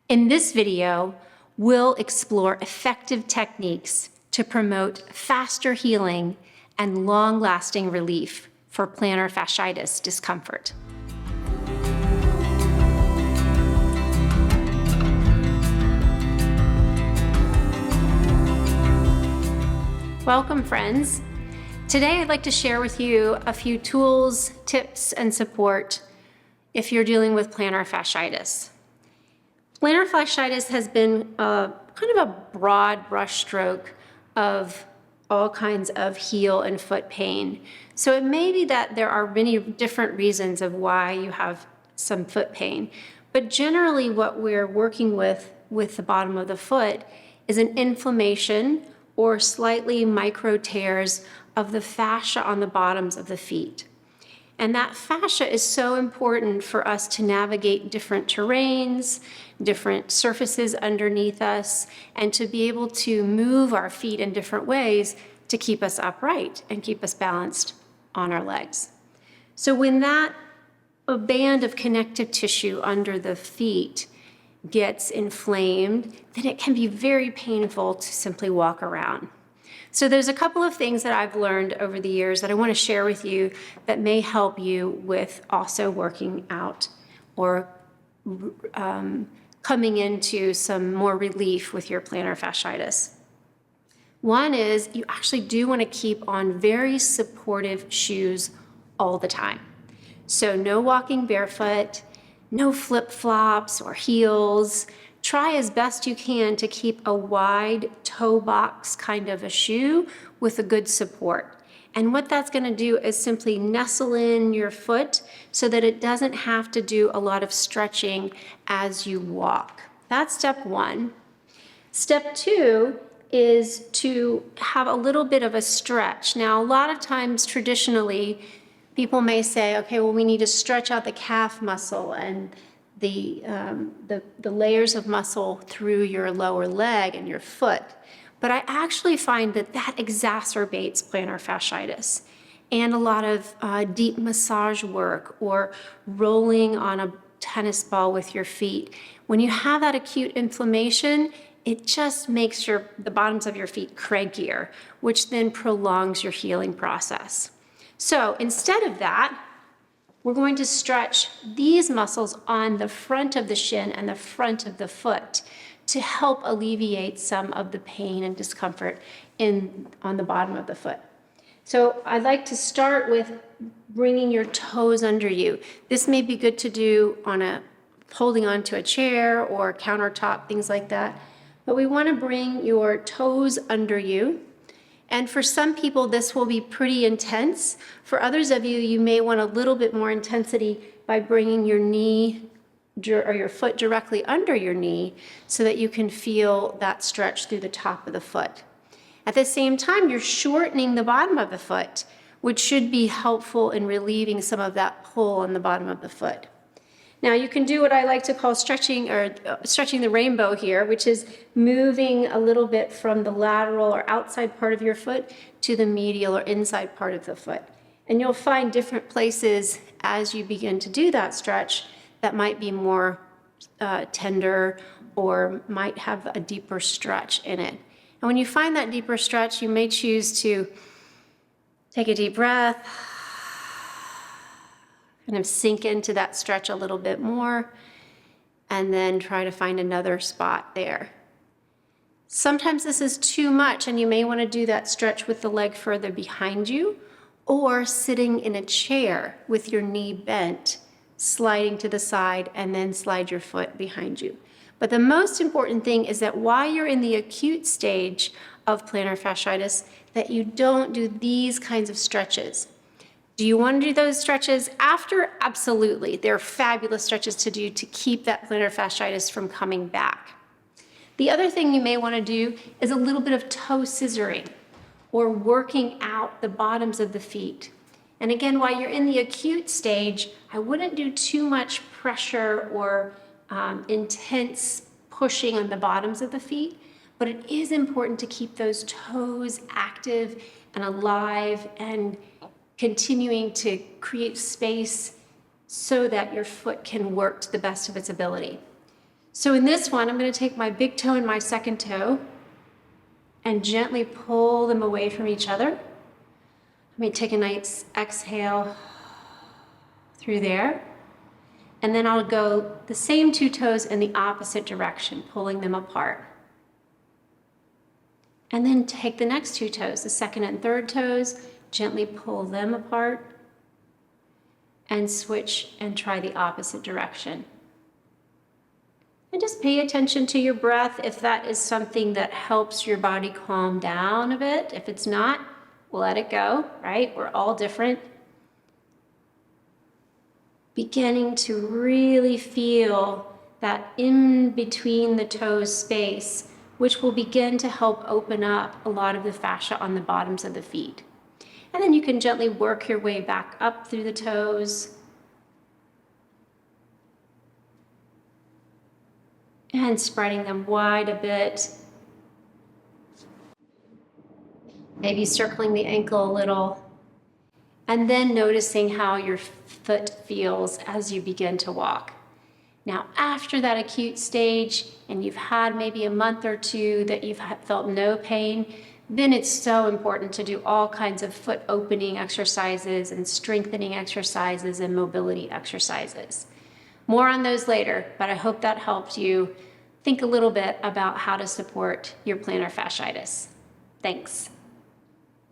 In this video, we'll explore effective techniques to promote faster healing and long-lasting relief for plantar fasciitis discomfort. Welcome, friends. Today, I'd like to share with you a few tools, tips, and support if you're dealing with plantar fasciitis. Plantar fasciitis has been kind of a broad brushstroke of all kinds of heel and foot pain. So it may be that there are many different reasons of why you have some foot pain, but generally what we're working with the bottom of the foot is an inflammation or slightly micro tears of the fascia on the bottoms of the feet. And that fascia is so important for us to navigate different terrains, different surfaces underneath us, and to be able to move our feet in different ways to keep us upright and keep us balanced on our legs. So when that band of connective tissue under the feet gets inflamed, then it can be very painful to simply walk around. So there's a couple of things that I've learned over the years that I want to share with you that may help you with also working out or coming into some more relief with your plantar fasciitis. One is you actually do want to keep on very supportive shoes all the time. So no walking barefoot, no flip-flops or heels. Try as best you can to keep a wide toe box kind of a shoe with a good support. And what that's going to do is simply nestle in your foot so that it doesn't have to do a lot of stretching as you walk. That's step one. Step two is to have a little bit of a stretch. Now, a lot of times traditionally, people may say, okay, well, we need to stretch out the calf muscle and the layers of muscle through your lower leg and your foot. But I actually find that exacerbates plantar fasciitis. And a lot of deep massage work or rolling on a tennis ball with your feet. When you have that acute inflammation, it just makes the bottoms of your feet crankier, which then prolongs your healing process. So instead of that, we're going to stretch these muscles on the front of the shin and the front of the foot to help alleviate some of the pain and discomfort on the bottom of the foot. So I'd like to start with bringing your toes under you. This may be good to do holding onto a chair or countertop, things like that. But we want to bring your toes under you. And for some people, this will be pretty intense. For others of you, you may want a little bit more intensity by bringing your knee or your foot directly under your knee so that you can feel that stretch through the top of the foot. At the same time, you're shortening the bottom of the foot, which should be helpful in relieving some of that pull on the bottom of the foot. Now you can do what I like to call stretching the rainbow here, which is moving a little bit from the lateral or outside part of your foot to the medial or inside part of the foot. And you'll find different places as you begin to do that stretch that might be more tender or might have a deeper stretch in it. And when you find that deeper stretch, you may choose to take a deep breath, kind of sink into that stretch a little bit more, and then try to find another spot there. Sometimes this is too much, and you may want to do that stretch with the leg further behind you, or sitting in a chair with your knee bent, sliding to the side, and then slide your foot behind you. But the most important thing is that while you're in the acute stage of plantar fasciitis, that you don't do these kinds of stretches. Do you want to do those stretches after? Absolutely. They're fabulous stretches to do to keep that plantar fasciitis from coming back. The other thing you may want to do is a little bit of toe scissoring or working out the bottoms of the feet. And again, while you're in the acute stage, I wouldn't do too much pressure or intense pushing on the bottoms of the feet, but it is important to keep those toes active and alive and continuing to create space so that your foot can work to the best of its ability. So in this one, I'm going to take my big toe and my second toe and gently pull them away from each other. Let me take a nice exhale through there. And then I'll go the same two toes in the opposite direction, pulling them apart. And then take the next two toes, the second and third toes, gently pull them apart and switch and try the opposite direction. And just pay attention to your breath if that is something that helps your body calm down a bit. If it's not, let it go, right? We're all different. Beginning to really feel that in between the toes space, which will begin to help open up a lot of the fascia on the bottoms of the feet. And then you can gently work your way back up through the toes. And spreading them wide a bit. Maybe circling the ankle a little. And then noticing how your foot feels as you begin to walk. Now, after that acute stage, and you've had maybe a month or two that you've felt no pain, then it's so important to do all kinds of foot opening exercises and strengthening exercises and mobility exercises. More on those later, but I hope that helped you think a little bit about how to support your plantar fasciitis. Thanks.